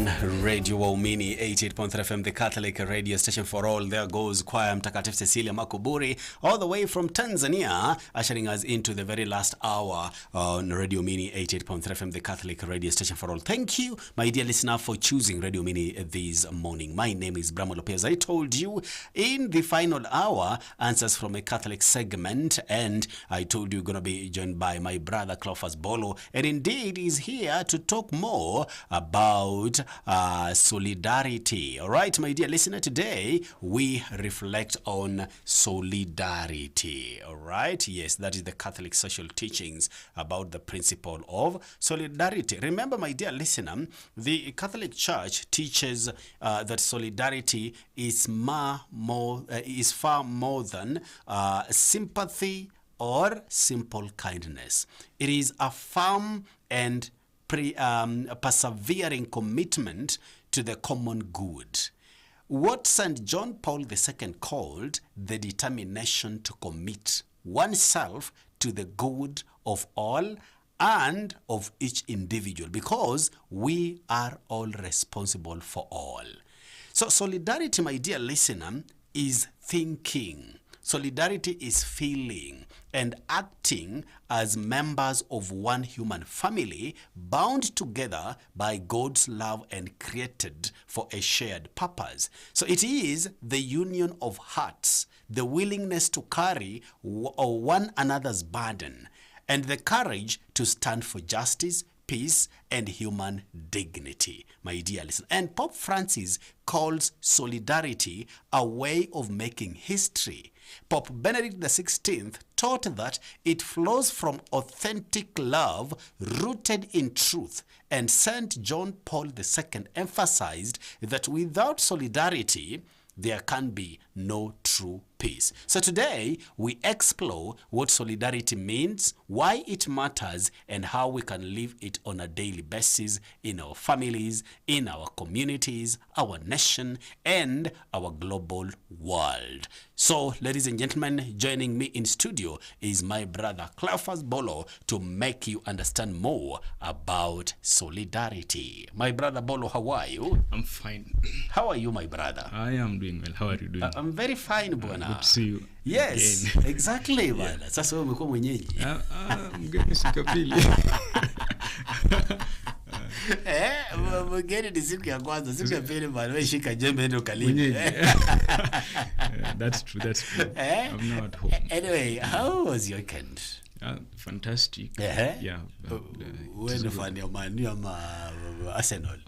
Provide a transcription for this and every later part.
Radio Waumini 88.3 FM, the Catholic radio station for all. There goes Choir Mtakatifu Cecilia Makuburi, all the way from Tanzania, ushering us into the very last hour on Radio Mini 88.3 FM, the Catholic radio station for all. Thank you, my dear listener, for choosing Radio Mini this morning. My name is Bramwel. As I told you, in the final hour, answers from a Catholic segment, and I told you we're going to be joined by my brother Cleophas Bolo, and indeed he's here to talk more about solidarity. All right, my dear listener, today we reflect on solidarity. All right, yes, that is the Catholic social teachings about the principle of solidarity. Remember, my dear listener, the Catholic Church teaches that solidarity is far more than sympathy or simple kindness. It is a firm and persevering commitment to the common good. What St. John Paul II called the determination to commit oneself to the good of all and of each individual, because we are all responsible for all. So solidarity, my dear listener, is thinking. Solidarity is feeling and acting as members of one human family, bound together by God's love and created for a shared purpose. So it is the union of hearts, the willingness to carry one another's burden, and the courage to stand for justice, peace, and human dignity, my dear listener. And Pope Francis calls solidarity a way of making history. Pope Benedict XVI taught that it flows from authentic love rooted in truth, and St. John Paul II emphasized that without solidarity, there can be no true peace. So today, we explore what solidarity means, why it matters, and how we can live it on a daily basis in our families, in our communities, our nation, and our global world. So, ladies and gentlemen, joining me in studio is my brother Cleophas Bolo to make you understand more about solidarity. My brother Bolo, how are you? I'm fine. How are you, my brother? I am doing well. How are you doing? I'm very fine, bwana. Good to see you. Yes, again. Exactly, bwana. Yeah. Sasa wewe umekuwa mwenyeji. Mgeni siku ya pili. Mgeni ni siku ya kwanza, siku ya pili bwana wewe shika jembe ndio kalime. That's true. I'm not at home. Anyway, how was your weekend? Fantastic. Yeah. Wewe ni fan ya Man U ama Arsenal?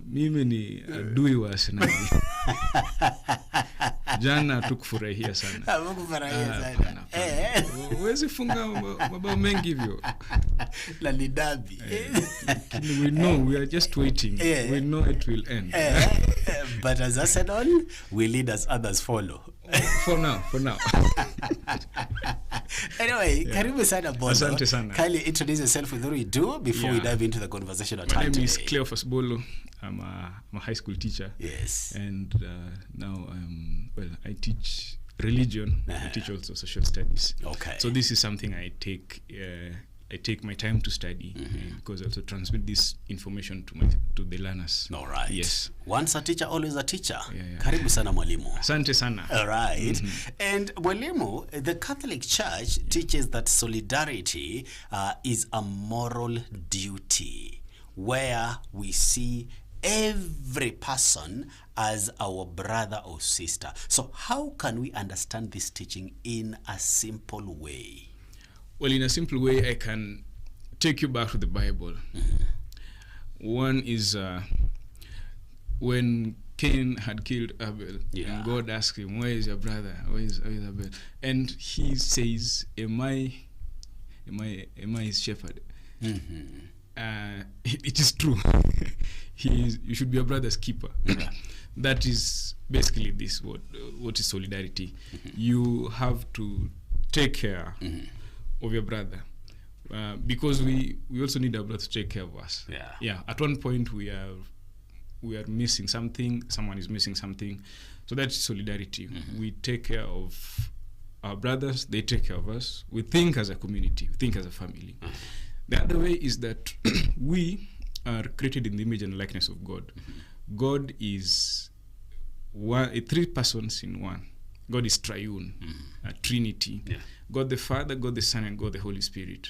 Mimi ni adui wa Arsenal. Jana tukufurahia sana. Mkufurahia sana. Huwezi funga mabao mengi hivyo. La lidabi. We know, we are just waiting. We know it will end. But as Arsenal, we lead as others follow. For now. Anyway, karibu sana Bolo. Asante sana. Kindly introduce yourself with what we do before we dive into the conversation. My name is Cleophas Bolo. I'm a high school teacher. Yes. And now I teach religion. I teach also social studies. Okay. So this is something I take my time to study because I also transmit this information to the learners. All right. Yes. Once a teacher, always a teacher. Yeah. Karibu sana mwalimu. Asante sana. All right. And mwalimu, the Catholic Church teaches that solidarity is a moral duty where we see every person as our brother or sister. So how can we understand this teaching in a simple way? Well, in a simple way, I can take you back to the Bible. One is when Cain had killed Abel, and God asked him, "Where is your brother? Where is Abel?" And he says, "Am I his shepherd?" It is true. You should be your brother's keeper. That is basically this. What is solidarity? You have to take care of your brother, because we also need our brother to take care of us. Yeah. At one point we are missing something. Someone is missing something. So that's solidarity. We take care of our brothers. They take care of us. We think as a community. We think as a family. The other way is that we are created in the image and likeness of God. God is one, three persons in one. God is triune, a Trinity. Yeah. God the Father, God the Son, and God the Holy Spirit.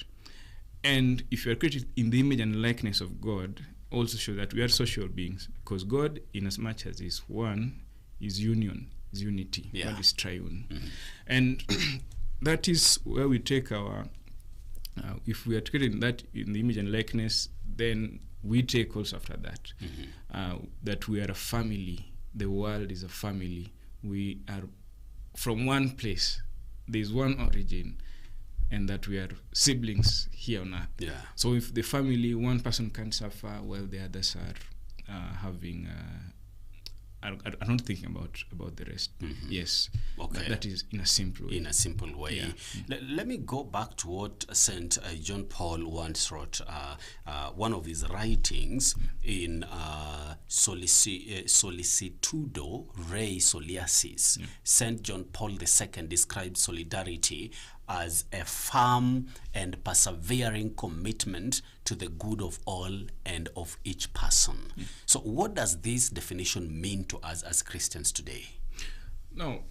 And if you are created in the image and likeness of God, also show that we are social beings, because God, in as much as is one, is union, is unity. Yeah. God is triune. And that is where we take our, if we are created in that, in the image and likeness, then we take also after that, that we are a family. The world is a family. We are from one place. There is one origin, and that we are siblings here on earth. Yeah. So if the family, one person can suffer while the others are having, are not thinking about the rest. Yes. Okay. That is in a simple way. In a simple way. Yeah. Let me go back to what St. John Paul once wrote, one of his writings in Solicitudo Rei Soliasis. St. John Paul II describes solidarity as a firm and persevering commitment to the good of all and of each person. So what does this definition mean to us as Christians today? Now,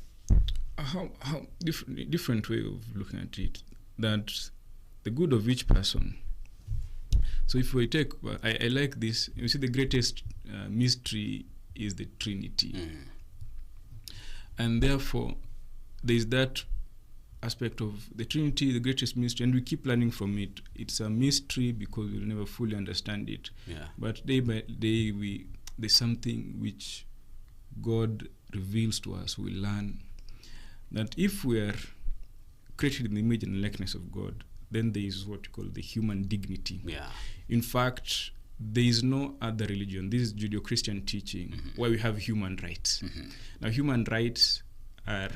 how different way of looking at it, that the good of each person. So if we take, I like this, you see, the greatest mystery is the Trinity. And therefore, there is that aspect of the Trinity, the greatest mystery, and we keep learning from it. It's a mystery because we'll never fully understand it. Yeah. But day by day, there's something which God reveals to us. We learn that if we are created in the image and likeness of God, then there is what you call the human dignity. Yeah. In fact, there is no other religion. This is Judeo-Christian teaching where we have human rights. Now, human rights are,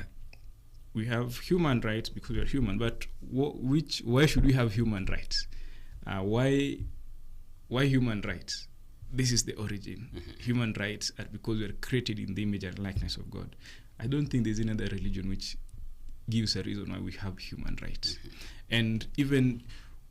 we have human rights because we are human, but why should we have human rights? Why human rights? This is the origin. Human rights are because we are created in the image and likeness of God. I don't think there's any other religion which gives a reason why we have human rights. And even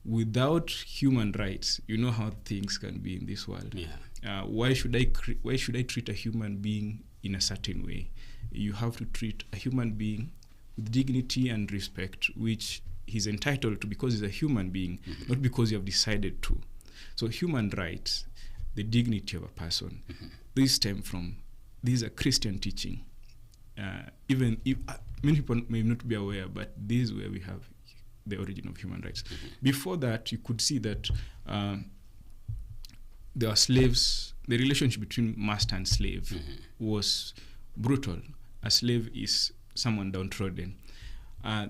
without human rights, you know how things can be in this world. Yeah. Why should I treat a human being in a certain way? You have to treat a human being with dignity and respect, which he's entitled to because he's a human being, not because you have decided to. So human rights, the dignity of a person, these stem from, these are Christian teaching. Even if many people may not be aware, but this is where we have the origin of human rights. Before that, you could see that there are slaves. The relationship between master and slave was brutal. A slave is someone downtrodden.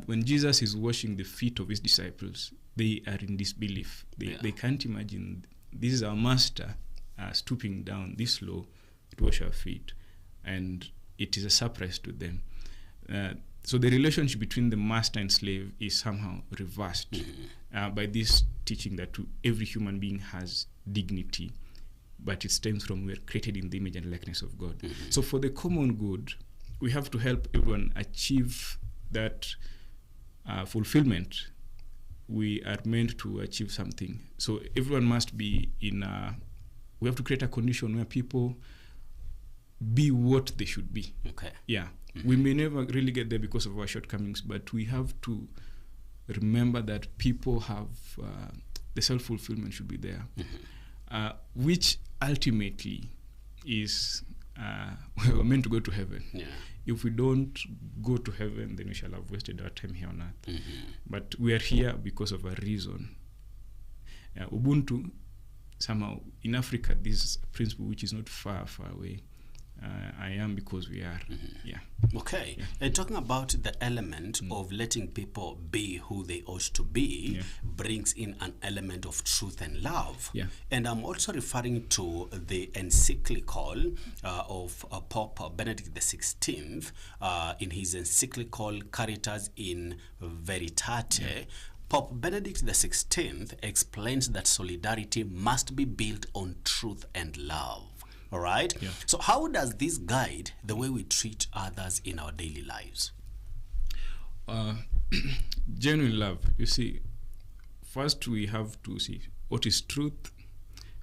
When Jesus is washing the feet of his disciples, they are in disbelief. They can't imagine this is our master stooping down this low to wash our feet, and it is a surprise to them. So the relationship between the master and slave is somehow reversed by this teaching that every human being has dignity, but it stems from we're created in the image and likeness of God. So for the common good, we have to help everyone achieve that fulfillment. We are meant to achieve something. So everyone must be we have to create a condition where people be what they should be. Okay. Yeah. We may never really get there because of our shortcomings, but we have to remember that people have the self-fulfillment should be there, which ultimately is we're meant to go to heaven. Yeah. If we don't go to heaven, then we shall have wasted our time here on earth. But we are here because of a reason. Ubuntu, somehow in Africa, this is a principle which is not far away. I am because we are. Yeah. Okay. And talking about the element of letting people be who they ought to be brings in an element of truth and love. Yeah. And I'm also referring to the encyclical of Pope Benedict XVI in his encyclical Caritas in Veritate. Yeah. Pope Benedict XVI explains that solidarity must be built on truth and love. All right. Yeah. So how does this guide the way we treat others in our daily lives? Genuine love. You see, first we have to see what is truth,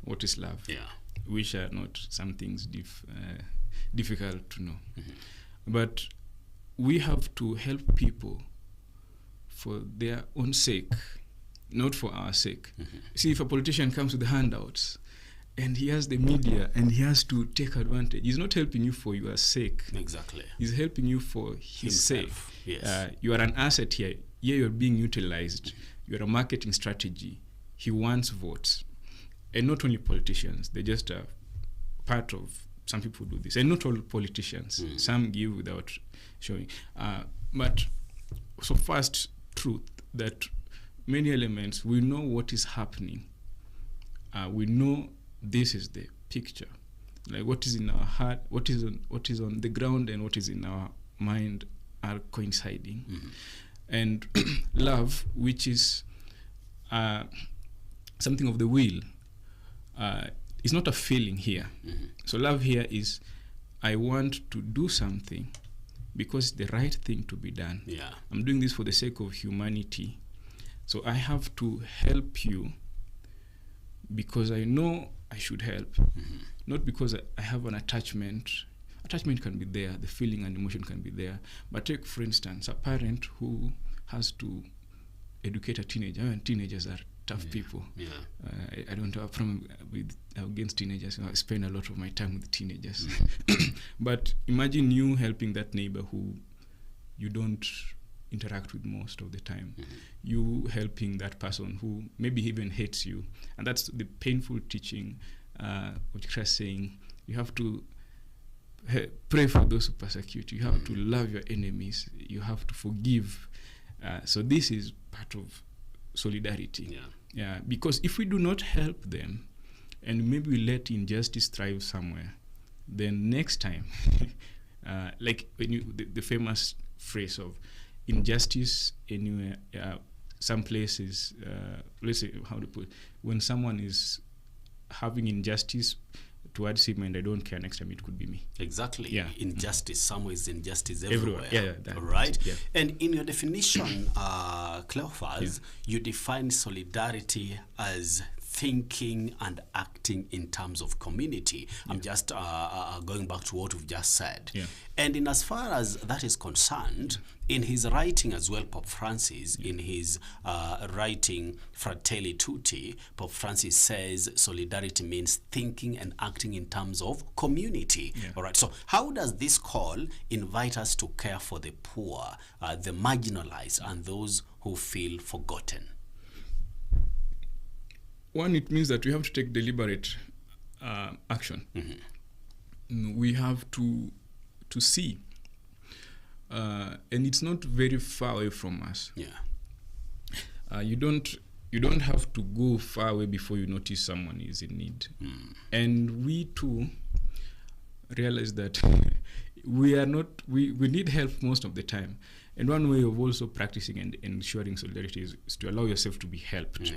what is love. Yeah. which are not some things difficult to know. But we have to help people for their own sake, not for our sake. See, if a politician comes with handouts and he has the media and he has to take advantage, he's not helping you for your sake. Exactly. He's helping you for his sake. Yes. You are an asset here. Here you're being utilized. You're a marketing strategy. He wants votes. And not only politicians, they're just a part of, some people do this. And not all politicians. Some give without showing. But so first truth, that many elements, we know what is happening. We know this is the picture. Like what is in our heart, what is on the ground, and what is in our mind are coinciding. And love, which is something of the will, is not a feeling here. So love here is, I want to do something because it's the right thing to be done. I'm doing this for the sake of humanity. So I have to help you because I know I should help, not because I have an attachment. Attachment can be there, the feeling and emotion can be there. But take, for instance, a parent who has to educate a teenager, and teenagers are tough people. I don't have a problem against teenagers. I spend a lot of my time with teenagers. But imagine you helping that neighbor who you don't interact with most of the time. You helping that person who maybe even hates you. And that's the painful teaching, what Christ is saying. You have to pray for those who persecute you. You have to love your enemies. You have to forgive. So this is part of solidarity. Because if we do not help them, and maybe we let injustice thrive somewhere, then next time, like when the famous phrase of injustice anywhere, some places, let's say, how to put it, when someone is having injustice towards him and I don't care, next time it could be me. Exactly. Injustice, somewhere is injustice everywhere. Right? And in your definition, Cleophas, you define solidarity as thinking and acting in terms of community. I'm just going back to what we've just said. And in as far as that is concerned, in his writing as well, Pope Francis, in his writing Fratelli Tutti, Pope Francis says solidarity means thinking and acting in terms of community. All right. So how does this call invite us to care for the poor, the marginalized, and those who feel forgotten? One, it means that we have to take deliberate action. We have to see, and it's not very far away from us. You don't have to go far away before you notice someone is in need. And we too realize that we need help most of the time. And one way of also practicing and ensuring solidarity is to allow yourself to be helped.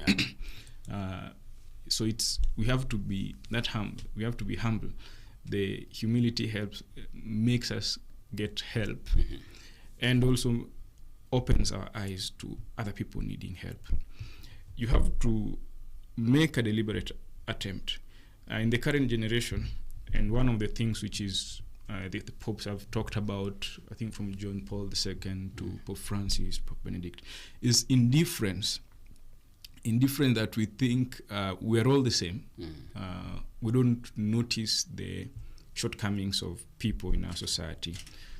So we have to be that humble. We have to be humble. The humility makes us get help, and also opens our eyes to other people needing help. You have to make a deliberate attempt. In the current generation, and one of the things which is the popes have talked about, I think from John Paul II to Pope Francis, Pope Benedict, is indifference. Indifferent that we think we're all the same. We don't notice the shortcomings of people in our society.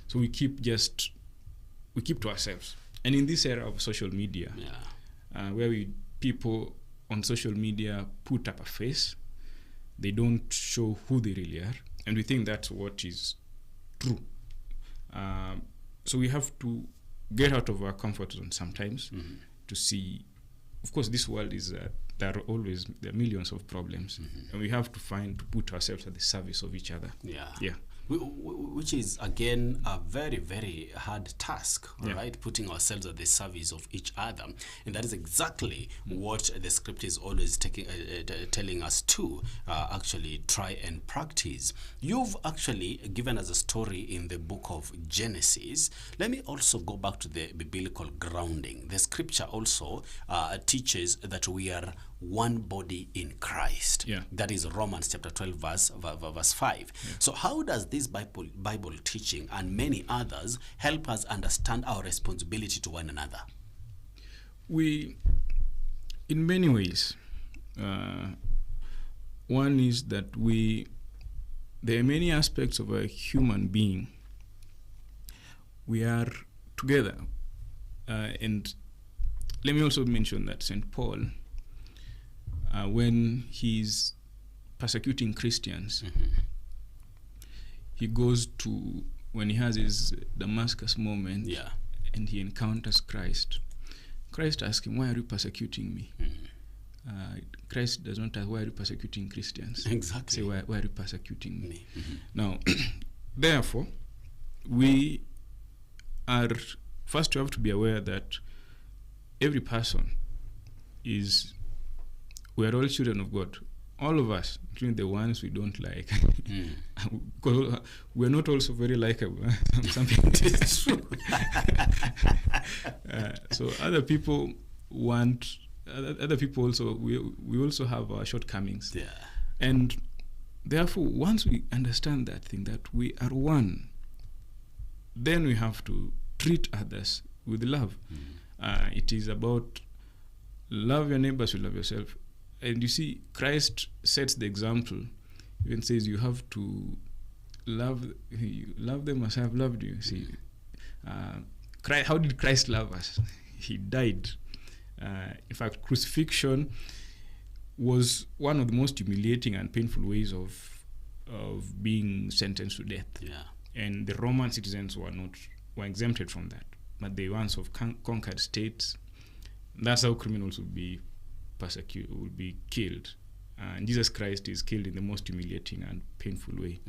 So we keep to ourselves. And in this era of social media, where people on social media put up a face, they don't show who they really are. And we think that's what is true. So we have to get out of our comfort zone sometimes to see. Of course, this world is there are millions of problems, and we have to put ourselves at the service of each other. Which is again a very, very hard task, right? Putting ourselves at the service of each other, and that is exactly what the script is always telling us to actually try and practice. You've actually given us a story in the book of Genesis. Let me also go back to the biblical grounding. The scripture also teaches that we are one body in Christ. Yeah. That is Romans chapter 12, verse 5. Yeah. So how does this Bible teaching and many others help us understand our responsibility to one another? In many ways, one is that there are many aspects of a human being. We are together. And let me also mention that St. Paul, when he's persecuting Christians, he goes to, when he has his Damascus moment, and he encounters Christ. Christ asks him, why are you persecuting me? Christ does not ask, why are you persecuting Christians? Exactly. Say, why are you persecuting me? Now, therefore, we are, first you have to be aware that every person we are all children of God. All of us, including the ones we don't like. Because we're not also very likable. Some people. It's true. So other people also, we also have our shortcomings. Yeah. And therefore, once we understand that thing, that we are one, then we have to treat others with love. It is about love your neighbors, you love yourself. And you see, Christ sets the example. Even says you have to love them as I have loved you. See, how did Christ love us? He died. In fact, crucifixion was one of the most humiliating and painful ways of being sentenced to death. Yeah. And the Roman citizens were exempted from that. But the ones of conquered states, that's how criminals would be persecuted, would be killed. And Jesus Christ is killed in the most humiliating and painful way.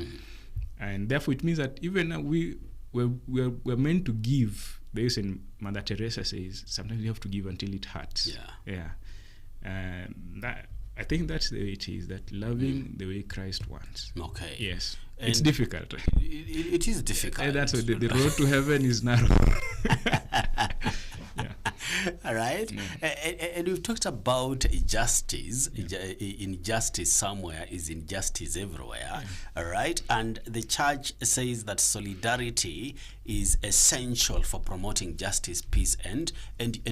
And therefore it means that even now we're meant to give. There is, in Mother Teresa says, sometimes you have to give until it hurts. Yeah. I think that's the way it is, that loving the way Christ wants. Okay. Yes. And it's difficult. It is difficult. That's what the road to heaven is narrow. All right. And we've talked about justice. Injustice somewhere is injustice everywhere. All right. And the church says that solidarity is essential for promoting justice, peace, and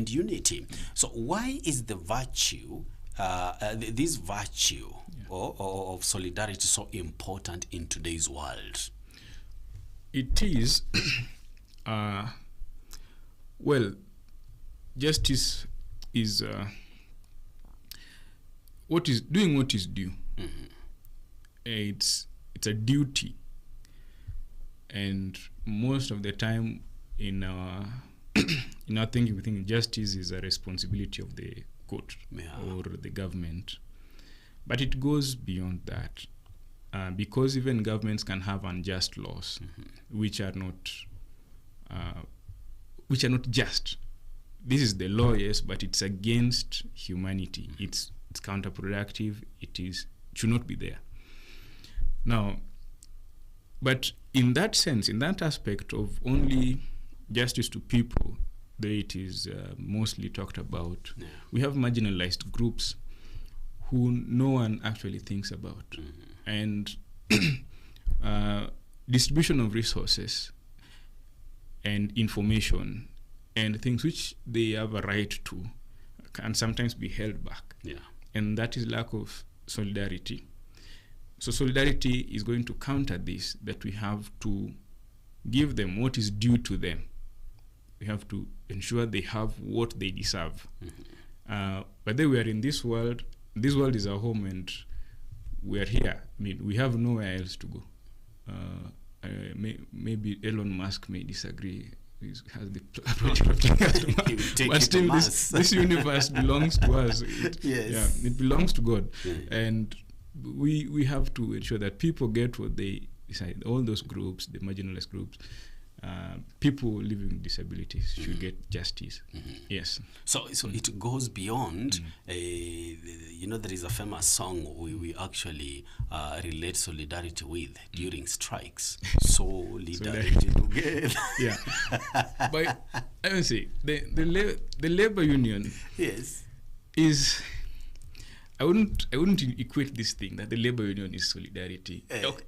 unity. So why is the virtue, this virtue of solidarity so important in today's world? It is, justice is doing what is due. It's a duty, and most of the time in our thinking, we think justice is a responsibility of the court or the government, but it goes beyond that, because even governments can have unjust laws, which are not just. This is the law, yes, but it's against humanity. It's counterproductive. It should not be there. Now, but in that sense, in that aspect of only justice to people, the way it is mostly talked about, we have marginalized groups who no one actually thinks about. And distribution of resources and information and things which they have a right to can sometimes be held back. And that is lack of solidarity. So solidarity is going to counter this, that we have to give them what is due to them. We have to ensure they have what they deserve. But then we are in this world. This world is our home, and we are here. I mean, we have nowhere else to go. Maybe Elon Musk may disagree. He has the approach of taking us to Mars. But still, this universe belongs to us. It belongs to God. And we have to ensure that people get what they decide. All those groups, the marginalized groups, people living with disabilities should get justice. Yes. So it goes beyond. There is a famous song we actually relate solidarity with during strikes. Solidarity together. Yeah. But I would say the labor union. Yes. Is I wouldn't equate this thing that the labor union is solidarity. Okay.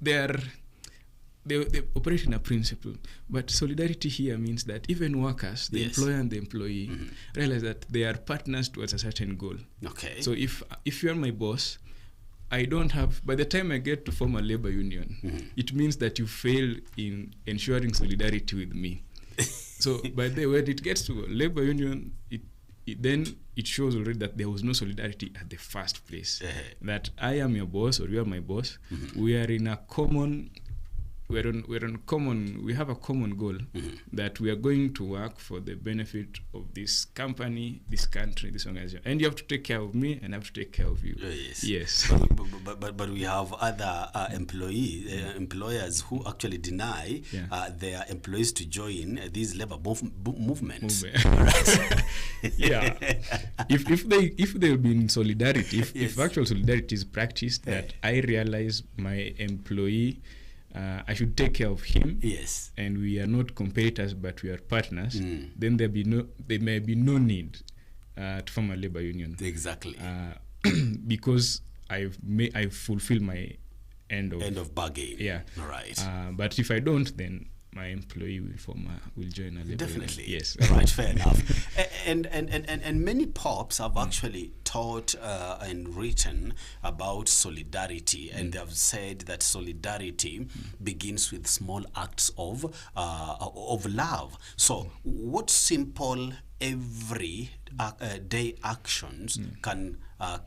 They operate in a principle, but solidarity here means that even workers, the employer and the employee, realize that they are partners towards a certain goal. Okay. So if you're my boss, I don't have, by the time I get to form a labor union, it means that you fail in ensuring solidarity with me. So by the way, when it gets to a labor union, it shows already that there was no solidarity at the first place. That I am your boss or you are my boss. We are in a common. We have a common goal that we are going to work for the benefit of this company, this country, this organization. And you have to take care of me and I have to take care of you. Yes. But we have other employers who actually deny their employees to join these labor movements. Yeah. If they'll be in solidarity, if actual solidarity is practiced, that I realize my employee, I should take care of him. Yes. And we are not competitors, but we are partners. Then there may be no need to form a labor union. Exactly. Because I've fulfilled my end of bargain. Yeah. All right. But if I don't, then my employee will join a labor Definitely. union. Yes. Right. Fair enough. And many pops have actually taught and written about solidarity, and they have said that solidarity begins with small acts of love. So, what simple every day actions can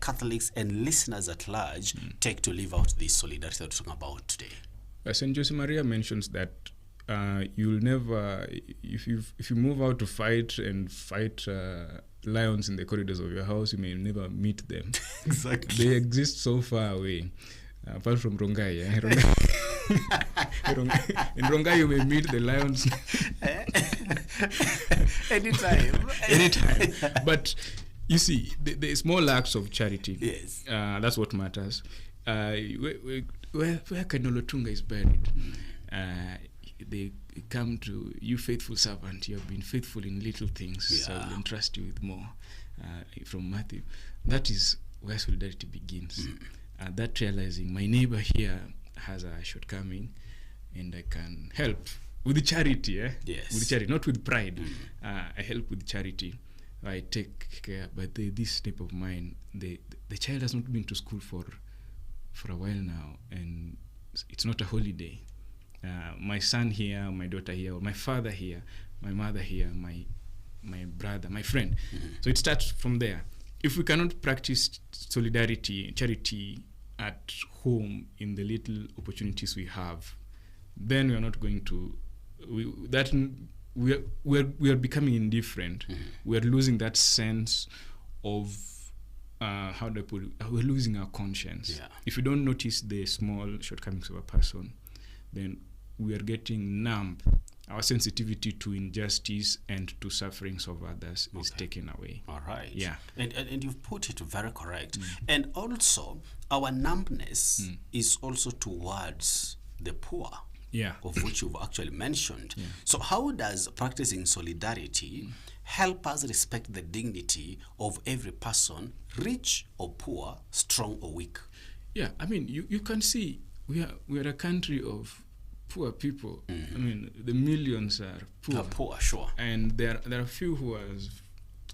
Catholics and listeners at large take to live out this solidarity that we're talking about today? St. Jose Maria mentions that you'll never, if you move out to fight lions in the corridors of your house, you may never meet them. Exactly. They exist so far away, apart from Rongai. In Rongai, you may meet the lions anytime. But you see, the small acts of charity. Yes. That's what matters. Where Kanolotunga is buried, they come to you, faithful servant. You have been faithful in little things, so I will entrust you with more. From Matthew, that is where solidarity begins. That realizing my neighbor here has a shortcoming, and I can help with charity. Yes. With charity, not with pride. I help with charity. I take care. But this type of mine, the child has not been to school for a while now, and it's not a holiday. My son here, my daughter here, or my father here, my mother here, my brother, my friend. So it starts from there. If we cannot practice solidarity, charity at home in the little opportunities we have, then we are not going to. We are becoming indifferent. We are losing that sense of. How do I put it? We're losing our conscience. Yeah. If we don't notice the small shortcomings of a person, then we are getting numb. Our sensitivity to injustice and to sufferings of others is taken away. All right. Yeah. And you've put it very correct. And also, our numbness is also towards the poor. Yeah. Of which you've actually mentioned. Yeah. So how does practicing solidarity help us respect the dignity of every person, rich or poor, strong or weak? Yeah, I mean, you can see we are a country of poor people. I mean, the millions are poor. Poor, sure. And there are a few who are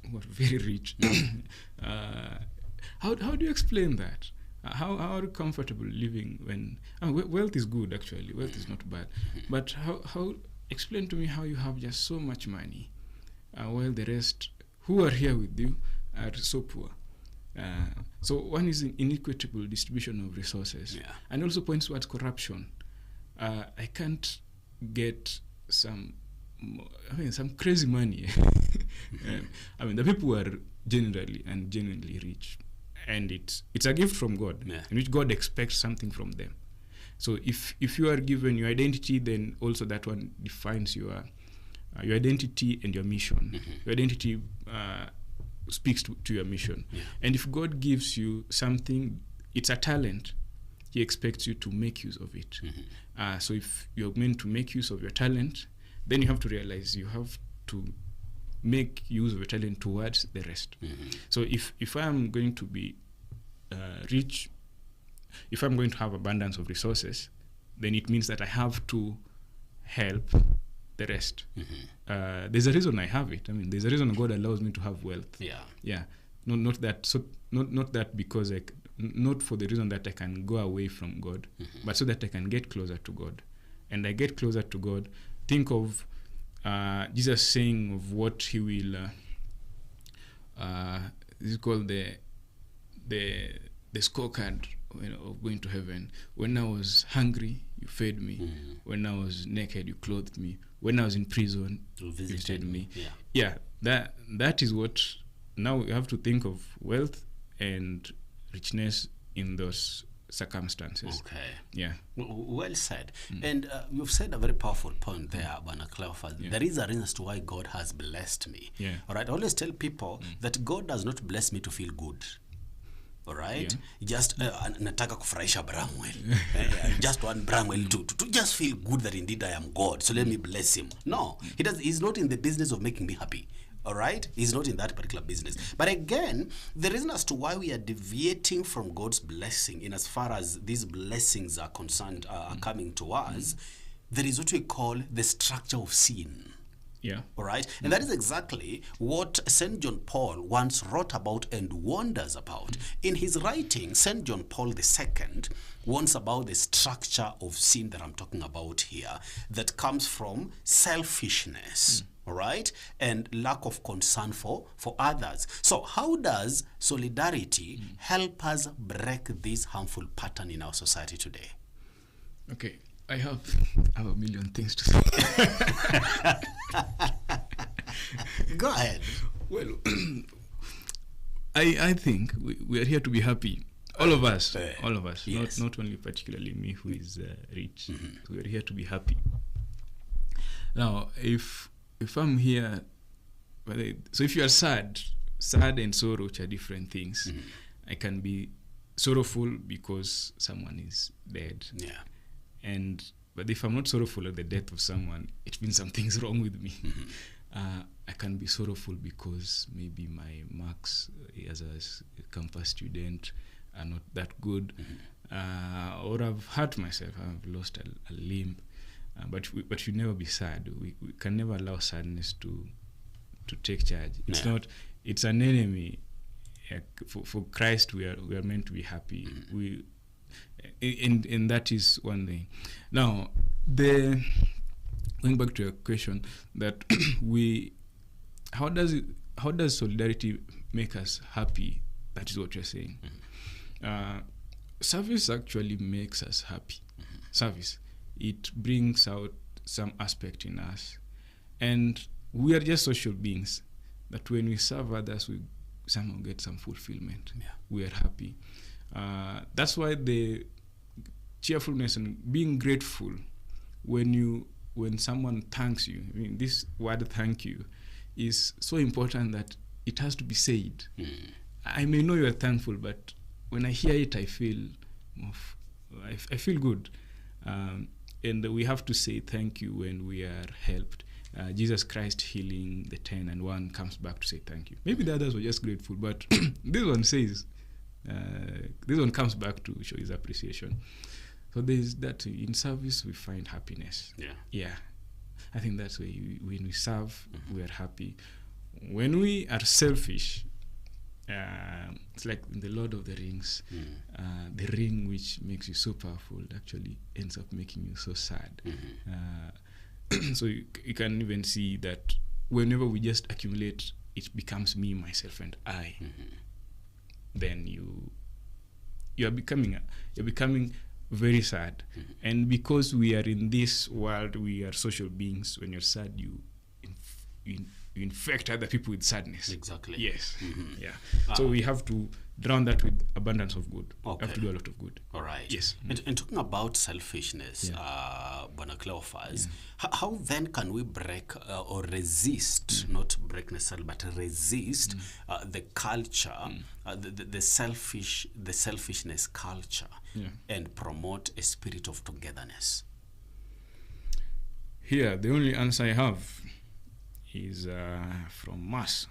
very rich. How do you explain that? How are you comfortable living when wealth is good? Actually, wealth is not bad. But how explain to me how you have just so much money, while the rest who are here with you are so poor. So one is an inequitable distribution of resources, and also points towards corruption. I can't get some crazy money. The people who are genuinely rich. And it's a gift from God, in which God expects something from them. So if you are given your identity, then also that one defines your identity and your mission. Your identity speaks to your mission. And if God gives you something, it's a talent, He expects you to make use of it. So if you're meant to make use of your talent, then you have to realize you have to make use of your talent towards the rest. So if I'm going to be rich, if I'm going to have abundance of resources, then it means that I have to help the rest. There's a reason I have it. I mean, there's a reason God allows me to have wealth. Yeah. Not that because not for the reason that I can go away from God, but so that I can get closer to God. And I get closer to God. Think of Jesus saying of what he will. This is called the scorecard, of going to heaven. When I was hungry, you fed me. When I was naked, you clothed me. When I was in prison, you visited me. That is what. Now we have to think of wealth and richness in those circumstances. Okay. Yeah. Well said. And you've said a very powerful point there, Bwana Cleophas. There is a reason as to why God has blessed me. All right. I always tell people that God does not bless me to feel good. All right. Just nataka kufurahisha Bramwel. Just want Bramwel to just feel good that indeed I am God. So let me bless him. No, he's not in the business of making me happy. All right? He's not in that particular business. But again, the reason as to why we are deviating from God's blessing in as far as these blessings are concerned, are coming to us, there is what we call the structure of sin. All right? And that is exactly what St. John Paul once wrote about and wonders about. In his writing, St. John Paul II warns about the structure of sin that I'm talking about here that comes from selfishness. All right, and lack of concern for others. So how does solidarity help us break this harmful pattern in our society today? Okay, I have a million things to say. Go ahead. Well, I think we are here to be happy. All of us, yes. not only particularly me who is rich. We are here to be happy. Now, if I'm here, so if you are sad and sorrow, which are different things. I can be sorrowful because someone is dead. But if I'm not sorrowful at the death of someone, it means something's wrong with me. I can be sorrowful because maybe my marks as a campus student are not that good, or I've hurt myself, I've lost a limb. But you never be sad. We can never allow sadness to take charge. It's not. It's an enemy. For Christ, we are meant to be happy. And that is one thing. Now, going back to your question, that how does solidarity make us happy? That is what you're saying. Service actually makes us happy. Service. It brings out some aspect in us. And we are just social beings that when we serve others, we somehow get some fulfillment. We are happy. That's why the cheerfulness and being grateful when someone thanks you, I mean, this word thank you is so important that it has to be said. I may know you are thankful, but when I hear it, I feel good. And we have to say thank you when we are helped. Jesus Christ healing the 10 and one comes back to say thank you. Maybe the others were just grateful, but this one says, this one comes back to show his appreciation. So there's that. In service, we find happiness. I think that's where when we serve, we are happy. When we are selfish, it's like in the Lord of the Rings, the ring which makes you so powerful actually ends up making you so sad. So you can even see that whenever we just accumulate, it becomes me, myself, and I. Then you're becoming very sad. And because we are in this world, we are social beings. When you're sad, you infect other people with sadness. Exactly. Yes. So we have to drown that with abundance of good. We have to do a lot of good. All right. Yes. And talking about selfishness, Bwana Cleophas, how then can we break or resist, not break necessarily, but resist the culture, the selfishness culture, and promote a spirit of togetherness? Here, the only answer I have is from Mass.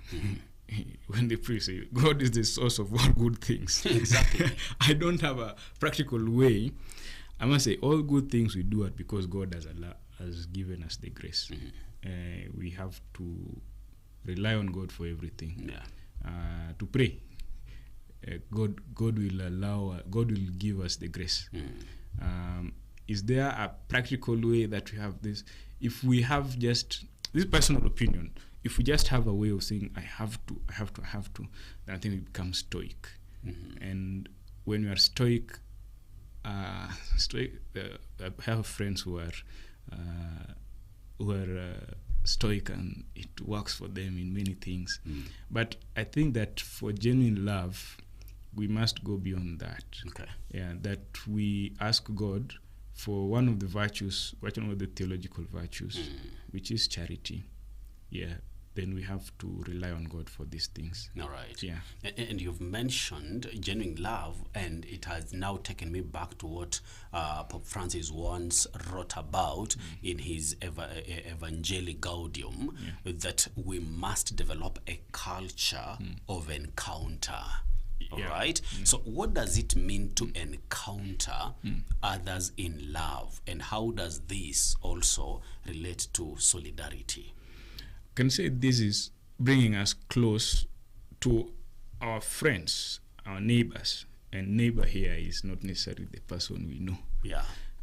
when they pray, say, God is the source of all good things. Exactly. I don't have a practical way. I must say, all good things we do it because God has given us the grace. We have to rely on God for everything. To pray. God will give us the grace. Is there a practical way that we have this? If we have just this personal opinion, if we just have a way of saying I have to, then I think it becomes stoic. And when you are stoic, I have friends who are stoic, and it works for them in many things. But I think that for genuine love, we must go beyond that. That we ask God for one of the virtues, one of the theological virtues, which is charity. Then we have to rely on God for these things. All right. And you've mentioned genuine love, and it has now taken me back to what Pope Francis once wrote about in his Evangelii Gaudium, that we must develop a culture of encounter. All right. So what does it mean to encounter others in love, and how does this also relate to solidarity? Can say this is bringing us close to our friends, our neighbors, and neighbor here is not necessarily the person we know.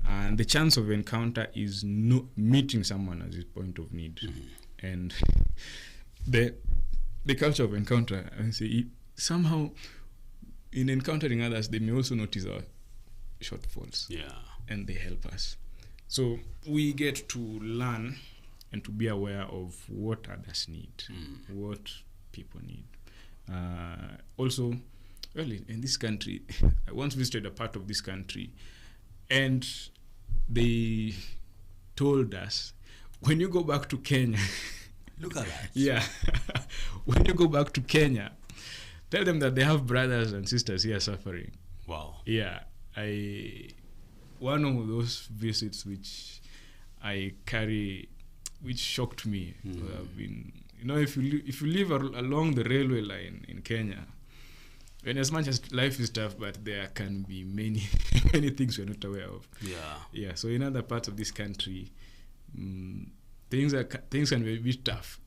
And the chance of encounter is meeting someone at his point of need. And the culture of encounter, I say, somehow in encountering others, they may also notice our shortfalls. And they help us. So we get to learn and to be aware of what others need, what people need. Also, well, in this country, I once visited a part of this country, and they told us, when you go back to Kenya, look at that. When you go back to Kenya, tell them that they have brothers and sisters here suffering. Wow. One of those visits which I carry, which shocked me. I've been, if you live along the railway line in Kenya, and as much as life is tough, but there can be many things we're not aware of. So in other parts of this country, things can be a bit tough,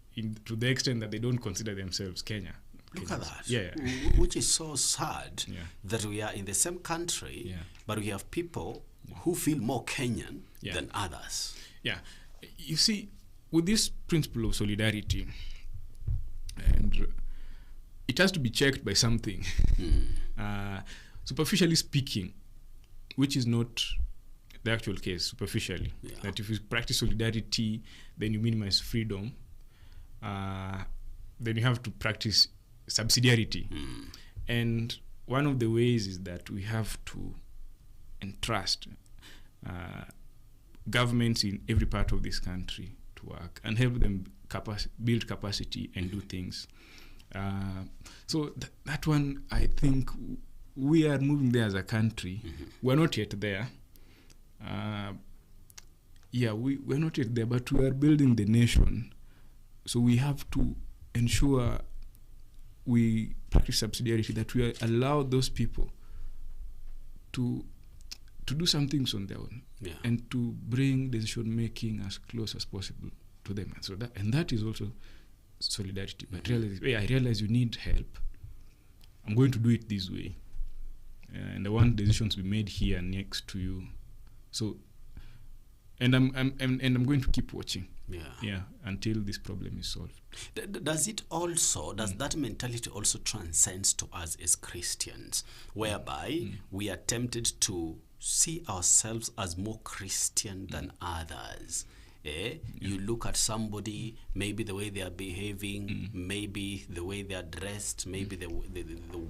to the extent that they don't consider themselves Kenya. Look at that. Which is so sad that we are in the same country, but we have people who feel more Kenyan than others. You see, with this principle of solidarity, and it has to be checked by something. Superficially speaking, which is not the actual case, superficially, that if you practice solidarity, then you minimize freedom, then you have to practice subsidiarity. And one of the ways is that we have to entrust governments in every part of this country to work and help them build capacity and do things. So that one, I think we are moving there as a country. We're not yet there. We're not yet there, but we are building the nation. So we have to ensure we practice subsidiarity, that we allow those people to do some things on their own, and to bring decision making as close as possible to them. And so that is also solidarity. But I realize you need help. I'm going to do it this way, and I want decisions to be made here next to you. So, and I'm going to keep watching. Until this problem is solved. Does that mentality also transcends to us as Christians, whereby we are tempted to see ourselves as more Christian than others? You look at somebody, maybe the way they are behaving, maybe the way they are dressed, maybe the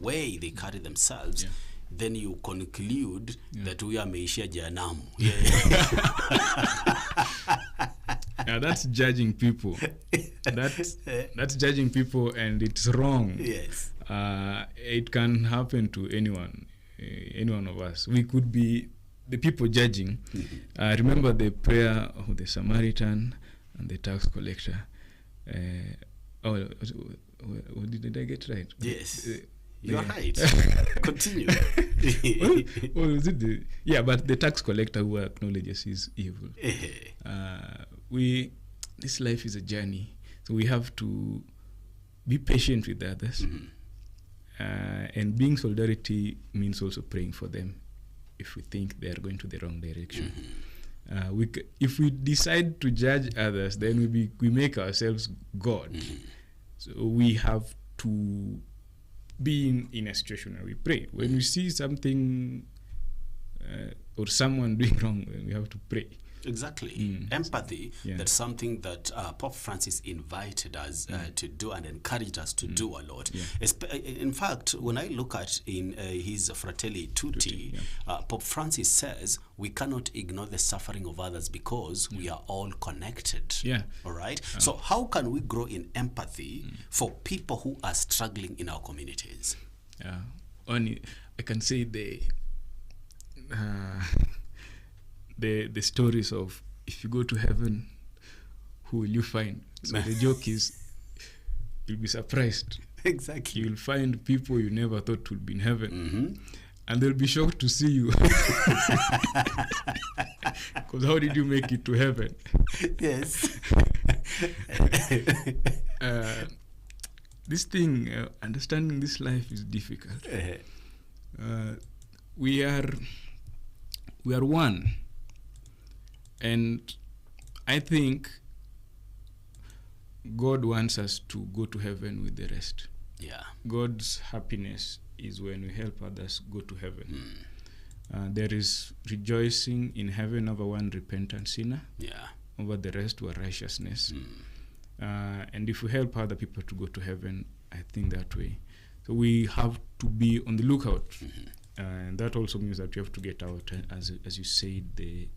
way they carry themselves, then you conclude that we are Meishia Janamu. That's judging people. That's judging people, and it's wrong. It can happen to anyone of us. We could be the people judging. Remember the prayer of the Samaritan and the tax collector. did I get right? Yes. You're right. Continue. Is it but the tax collector who acknowledges his evil. This life is a journey, so we have to be patient with others, and being solidarity means also praying for them if we think they are going to the wrong direction. If we decide to judge others, then we make ourselves God. So we have to be in a situation where we pray. When we see something or someone doing wrong, we have to pray. Exactly. Empathy, that's something that Pope Francis invited us to do and encouraged us to do a lot. In fact, when I look at in his Fratelli Tutti, Pope Francis says we cannot ignore the suffering of others because we are all connected. All right? So how can we grow in empathy for people who are struggling in our communities? Only I can say the stories of if you go to heaven, who will you find? So the joke is you'll be surprised. Exactly. You'll find people you never thought would be in heaven. And they'll be shocked to see you. Because how did you make it to heaven? Yes. This thing, understanding this life is difficult. We are one. And I think God wants us to go to heaven with the rest. God's happiness is when we help others go to heaven. There is rejoicing in heaven over one repentant sinner. Over the rest were righteousness. And if we help other people to go to heaven, I think that way. So we have to be on the lookout. And that also means that we have to get out, as you said, the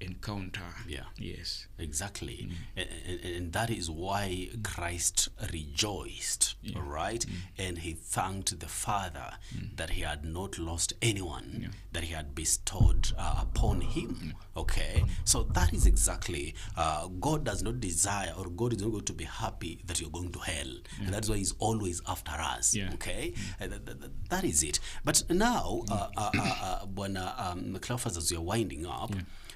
encounter. Yes. Exactly. And that is why Christ rejoiced, right? And he thanked the Father that he had not lost anyone that he had bestowed upon him. Okay? So that is exactly, God does not desire, or God is not going to be happy that you're going to hell. And that's why he's always after us. Okay? That is it. But now, when Cleophas, as you're winding up,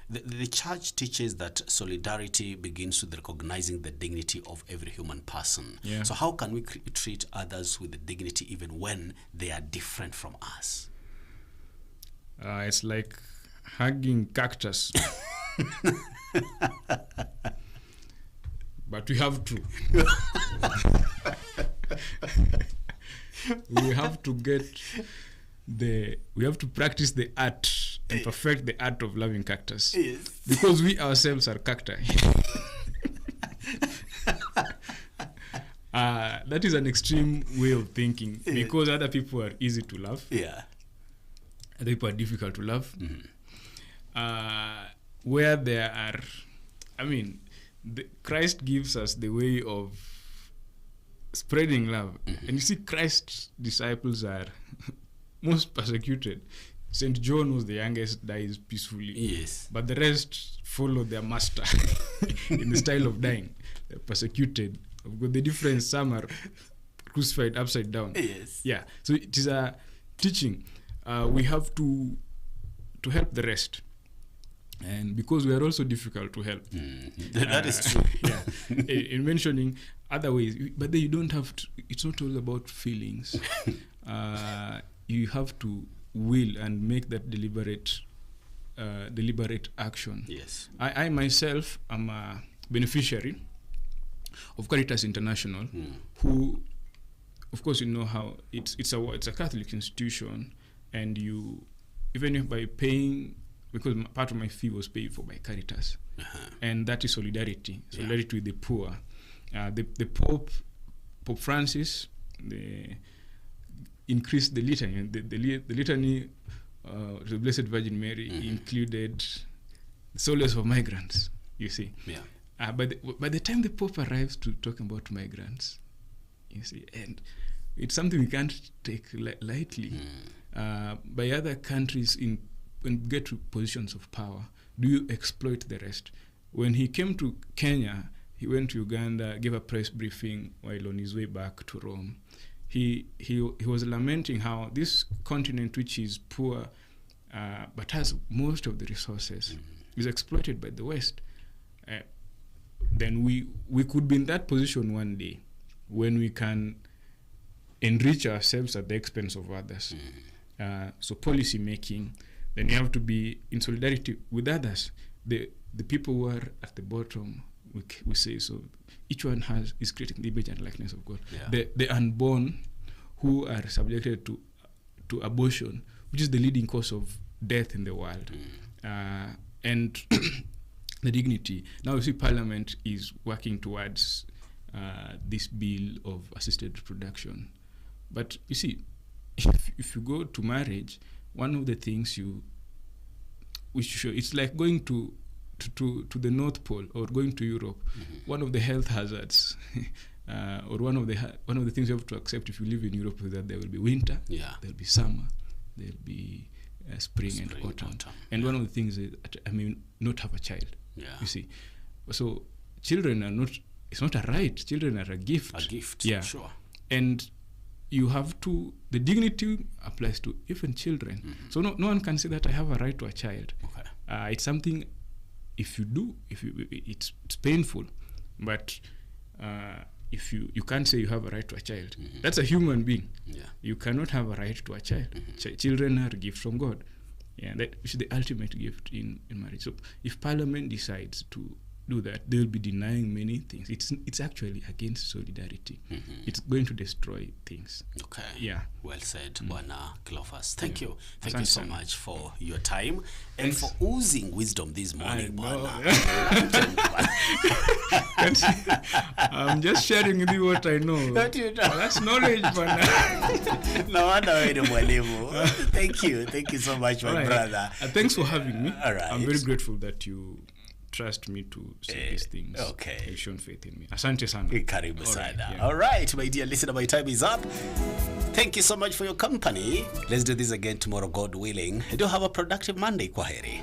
the church teaches that solidarity begins with recognizing the dignity of every human person. So how can we treat others with the dignity even when they are different from us? It's like hugging cactus. But we have to. We have to practice the art and perfect the art of loving cactus. Because we ourselves are cacti. That is an extreme way of thinking, because other people are easy to love. Other people are difficult to love. Where there are, Christ gives us the way of spreading love. And you see, Christ's disciples are most persecuted. St. John was the youngest, dies peacefully. But the rest follow their master in the style of dying. They're persecuted. The difference, some are crucified upside down. So it is a teaching. We have to help the rest. And because we are also difficult to help. That is true. In mentioning other ways, but then you don't have to, it's not all about feelings. You have to will and make that deliberate action. I myself am a beneficiary of Caritas International, who, of course, you know how it's a Catholic institution, and you, even if by paying, because part of my fee was paid for by Caritas, and that is solidarity with the poor. The Pope Francis, increased the litany. The litany to the Blessed Virgin Mary included the solace of migrants, you see. By the time the Pope arrives to talk about migrants, you see, and it's something we can't take lightly. By other countries, when you get to positions of power, do you exploit the rest? When he came to Kenya, he went to Uganda, gave a press briefing while on his way back to Rome. He was lamenting how this continent, which is poor but has most of the resources, is exploited by the West. Then we could be in that position one day when we can enrich ourselves at the expense of others. So policy making, then you have to be in solidarity with others. The people who are at the bottom, we say, so each one is creating the image and likeness of God. Yeah. The unborn who are subjected to abortion, which is the leading cause of death in the world, and the dignity. Now you see Parliament is working towards this bill of assisted reproduction. But you see, if you go to marriage, one of the things it's like going to the North Pole or going to Europe. One of the health hazards, or one of the things you have to accept if you live in Europe is that there will be winter, there will be summer, there will be spring and autumn. And one of the things is, not have a child. You see, so children are not. It's not a right. Children are a gift. A gift. Yeah. Sure. And you have to. The dignity applies to even children. So no one can say that I have a right to a child. Okay. It's something. If you do, it's painful, but if you can't say you have a right to a child. That's a human being. Yeah. You cannot have a right to a child. Children are a gift from God. Yeah, that is the ultimate gift in marriage. So if Parliament decides to do that, they will be denying many things. It's actually against solidarity. It's going to destroy things. Okay. Yeah. Well said, Bwana Cleophas. Thank you. Thank you so much for your time and for oozing wisdom this morning, Bwana. I'm just sharing with you what I know. Don't you know? That's knowledge, Bwana. No wonder we're mwalimu. Thank you. Thank you so much, my brother. Thanks for having me. All right. I'm very grateful that you trust me to say these things. Okay. You've shown faith in me. Asante sana. Karibu sana. All right, my dear listener, my time is up. Thank you so much for your company. Let's do this again tomorrow, God willing. Do have a productive Monday. Kwaheri.